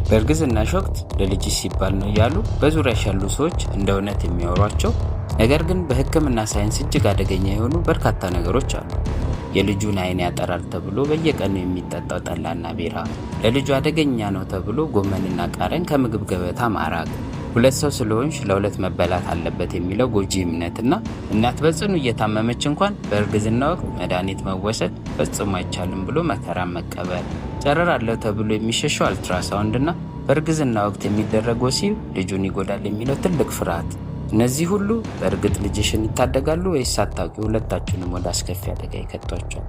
በእርግዝናሽ ወቅት ለልጅሽ ሲባል ነው እያሉ በዙሪያሽ ያሉ ሰዎች እንደ እውነት የሚያወሯቸው፣ ነገር ግን በሕክምና ሳይንስ እጅግ አደገኛ የሆኑ በርካታ ነገሮች አሉ። የልጁን ዓይን ያጠራል ተብሎ በየቀኑ የሚጠጣው ጠላና ቢራ፣ ለልጁ አደገኛ ነው ተብሎ ጎመንና ቃሪያን ከምግብ ገበታ ማራቅ፣ ሁለት ሰው ስለሆንሽ ለሁለት መበላት አለበት የሚለው ጎጂ እምነትና እናት በጽኑ እየታመመች እንኳን በእርግዝና ወቅት መድኃኒት መወሰድ ፈጽሞ አይቻልም ብሎ መከራን መቀበል፣ ጨረር አለው ተብሎ የሚሸሸው አልትራሳውንድና በእርግዝና ወቅት የሚደረግ ወሲብ ልጁን ይጎዳል የሚለው ትልቅ ፍርሃት፣ እነዚህ ሁሉ በእርግጥ ልጅሽን ይታደጋሉ ወይስ ሳታውቂ ሁለታችሁንም ወደ አስከፊ አደጋ ይከቷቸዋል?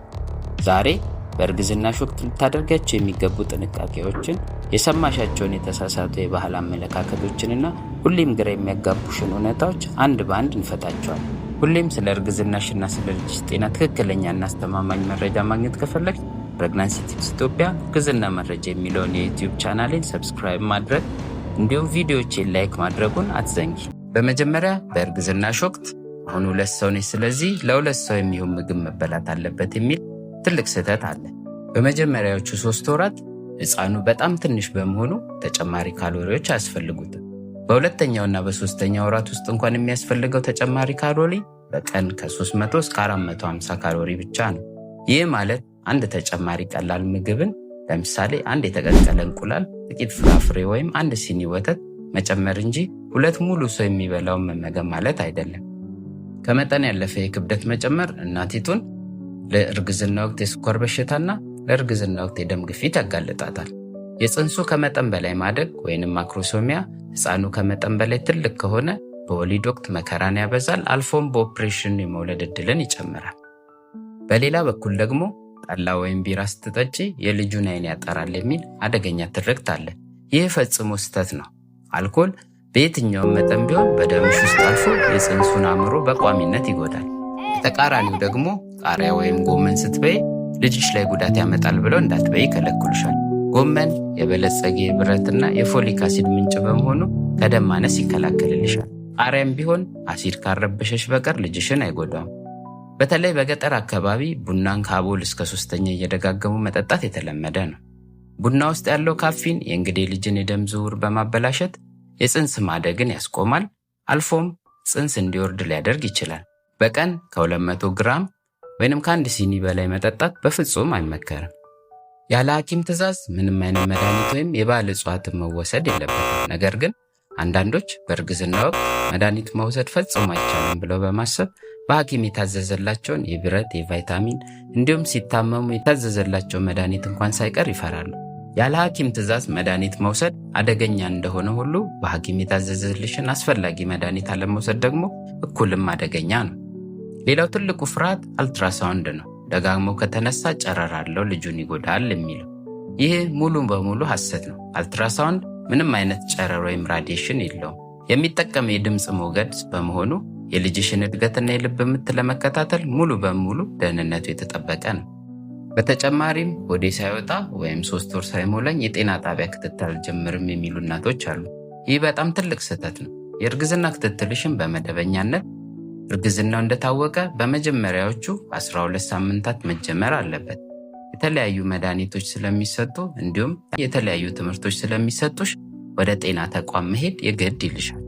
ዛሬ በእርግዝናሽ ወቅት ልታደርጋቸው የሚገቡ ጥንቃቄዎችን፣ የሰማሻቸውን የተሳሳቱ የባህል አመለካከቶችንና ሁሌም ግራ የሚያጋቡሽን እውነታዎች አንድ በአንድ እንፈታቸዋል። ሁሌም ስለ እርግዝናሽና ስለ ልጅሽ ጤና ትክክለኛና አስተማማኝ መረጃ ማግኘት ከፈለግሽ ፕሬግናንሲ ቲፕስ ኢትዮጵያ እርግዝና መረጃ የሚለውን የዩቲዩብ ቻናሌን ሰብስክራይብ ማድረግ እንዲሁም ቪዲዮዎቼን ላይክ ማድረጉን አትዘንጊ። በመጀመሪያ በእርግዝናሽ ወቅት አሁን ሁለት ሰው ነች፣ ስለዚህ ለሁለት ሰው የሚሆን ምግብ መበላት አለበት የሚል ትልቅ ስህተት አለ። በመጀመሪያዎቹ 3 ወራት ሕፃኑ በጣም ትንሽ በመሆኑ ተጨማሪ ካሎሪዎች አያስፈልጉትም። በሁለተኛውና በሶስተኛው ወራት ውስጥ እንኳን የሚያስፈልገው ተጨማሪ ካሎሪ በቀን ከ300 እስከ 450 ካሎሪ ብቻ ነው። ይህ ማለት አንድ ተጨማሪ ቀላል ምግብን ለምሳሌ አንድ የተቀቀለ እንቁላል፣ ጥቂት ፍራፍሬ ወይም አንድ ሲኒ ወተት መጨመር እንጂ ሁለት ሙሉ ሰው የሚበላውን መመገብ ማለት አይደለም። ከመጠን ያለፈ የክብደት መጨመር እናቲቱን ለእርግዝና ወቅት የስኳር በሽታና ለእርግዝና ወቅት የደም ግፊት ያጋልጣታል። የፅንሱ ከመጠን በላይ ማደግ ወይንም ማክሮሶሚያ ሕፃኑ ከመጠን በላይ ትልቅ ከሆነ በወሊድ ወቅት መከራን ያበዛል፣ አልፎም በኦፕሬሽን የመውለድ ዕድልን ይጨምራል። በሌላ በኩል ደግሞ ጠላ ወይም ቢራ ስትጠጪ የልጁን ዓይን ያጠራል የሚል አደገኛ ትርክት አለ። ይህ ፈጽሞ ስህተት ነው። አልኮል በየትኛውም መጠን ቢሆን በደምሽ ውስጥ አልፎ የፅንሱን አእምሮ በቋሚነት ይጎዳል። በተቃራኒው ደግሞ ቃሪያ ወይም ጎመን ስትበይ ልጅሽ ላይ ጉዳት ያመጣል ብለው እንዳትበይ ይከለክሉሻል። ጎመን የበለጸገ የብረትና የፎሊክ አሲድ ምንጭ በመሆኑ ከደም ማነስ ይከላከልልሻል። ቃሪያም ቢሆን አሲድ ካረበሸሽ በቀር ልጅሽን አይጎዳም። በተለይ በገጠር አካባቢ ቡናን ከአቦል እስከ 3ኛ እየደጋገሙ መጠጣት የተለመደ ነው። ቡና ውስጥ ያለው ካፊን የእንግዴ ልጅን የደም ዝውውር በማበላሸት የፅንስ ማደግን ያስቆማል፣ አልፎም ፅንስ እንዲወርድ ሊያደርግ ይችላል። በቀን ከ200 ግራም ወይንም ከ1 ሲኒ በላይ መጠጣት በፍጹም አይመከርም። ያለ ሐኪም ትዕዛዝ ምንም አይነት መድኃኒት ወይም የባህል እጽዋትን መወሰድ የለበትም። ነገር ግን አንዳንዶች በእርግዝና ወቅት መድኃኒት መውሰድ ፈጽሞ አይቻልም ብለው በማሰብ በሐኪም የታዘዘላቸውን የብረት፣ የቫይታሚን እንዲሁም ሲታመሙ የታዘዘላቸው መድኃኒት እንኳን ሳይቀር ይፈራሉ። ያለ ሐኪም ትዕዛዝ መድኃኒት መውሰድ አደገኛ እንደሆነ ሁሉ በሐኪም የታዘዘልሽን አስፈላጊ መድኃኒት አለመውሰድ ደግሞ እኩልም አደገኛ ነው። ሌላው ትልቁ ፍርሃት አልትራሳውንድ ነው። ደጋግሞ ከተነሳ ጨረር አለው፣ ልጁን ይጎዳል የሚለው ይህ ሙሉ በሙሉ ሐሰት ነው። አልትራሳውንድ ምንም አይነት ጨረር ወይም ራዲዬሽን የለውም። የሚጠቀም የድምፅ ሞገድ በመሆኑ የልጅሽን እድገትና የልብ ምት ለመከታተል ሙሉ በሙሉ ደህንነቱ የተጠበቀ ነው። በተጨማሪም ሆዴ ሳይወጣ ወይም 3 ወር ሳይሞላኝ የጤና ጣቢያ ክትትል አልጀምርም የሚሉ እናቶች አሉ። ይህ በጣም ትልቅ ስህተት ነው። የእርግዝና ክትትልሽን በመደበኛነት እርግዝናው እንደታወቀ በመጀመሪያዎቹ 12 ሳምንታት መጀመር አለበት። የተለያዩ መድኃኒቶች ስለሚሰጡ እንዲሁም የተለያዩ ትምህርቶች ስለሚሰጡሽ ወደ ጤና ተቋም መሄድ የግድ ይልሻል።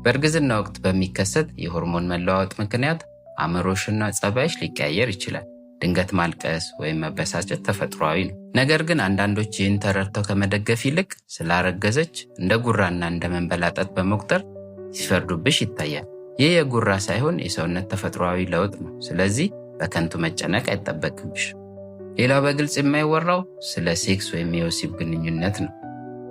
በእርግዝና ወቅት በሚከሰት የሆርሞን መለዋወጥ ምክንያት አእምሮሽና ጸባይሽ ሊቀያየር ይችላል። ድንገት ማልቀስ ወይም መበሳጨት ተፈጥሯዊ ነው። ነገር ግን አንዳንዶች ይህን ተረድተው ከመደገፍ ይልቅ ስላረገዘች እንደ ጉራና እንደ መንበላጠጥ በመቁጠር ሲፈርዱብሽ ይታያል። ይህ የጉራ ሳይሆን የሰውነት ተፈጥሯዊ ለውጥ ነው። ስለዚህ በከንቱ መጨነቅ አይጠበቅብሽ። ሌላው በግልጽ የማይወራው ስለ ሴክስ ወይም የወሲብ ግንኙነት ነው።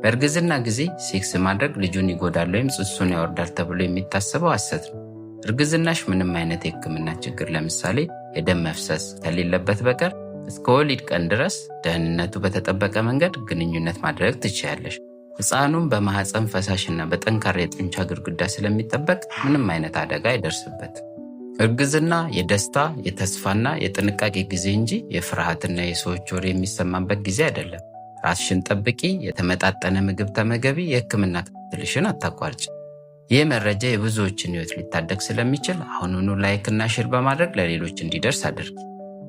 በእርግዝና ጊዜ ሴክስ ማድረግ ልጁን ይጎዳል ወይም ጽንሱን ያወርዳል ተብሎ የሚታሰበው ሐሰት ነው። እርግዝናሽ ምንም አይነት የሕክምና ችግር ለምሳሌ የደም መፍሰስ ከሌለበት በቀር እስከ ወሊድ ቀን ድረስ ደህንነቱ በተጠበቀ መንገድ ግንኙነት ማድረግ ትችያለሽ። ሕፃኑም በማህፀን ፈሳሽና በጠንካራ የጡንቻ ግድግዳ ስለሚጠበቅ ምንም አይነት አደጋ አይደርስበትም። እርግዝና የደስታ የተስፋና የጥንቃቄ ጊዜ እንጂ የፍርሃትና የሰዎች ወሬ የሚሰማበት ጊዜ አይደለም። ራስሽን ጠብቂ፣ የተመጣጠነ ምግብ ተመገቢ፣ የሕክምና ክትትልሽን አታቋርጭ። ይህ መረጃ የብዙዎችን ሕይወት ሊታደግ ስለሚችል አሁኑኑ ላይክና ሼር በማድረግ ለሌሎች እንዲደርስ አድርጊ።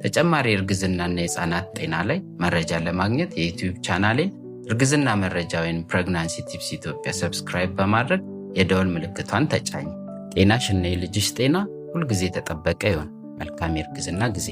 ተጨማሪ እርግዝናና የሕፃናት ጤና ላይ መረጃ ለማግኘት የዩቲዩብ ቻናሌን እርግዝና መረጃ ወይም ፕሬግናንሲ ቲፕስ ኢትዮጵያ ሰብስክራይብ በማድረግ የደወል ምልክቷን ተጫኝ። ጤናሽና የልጅሽ ጤና ሁልጊዜ የተጠበቀ ይሁን። መልካም የእርግዝና ጊዜ።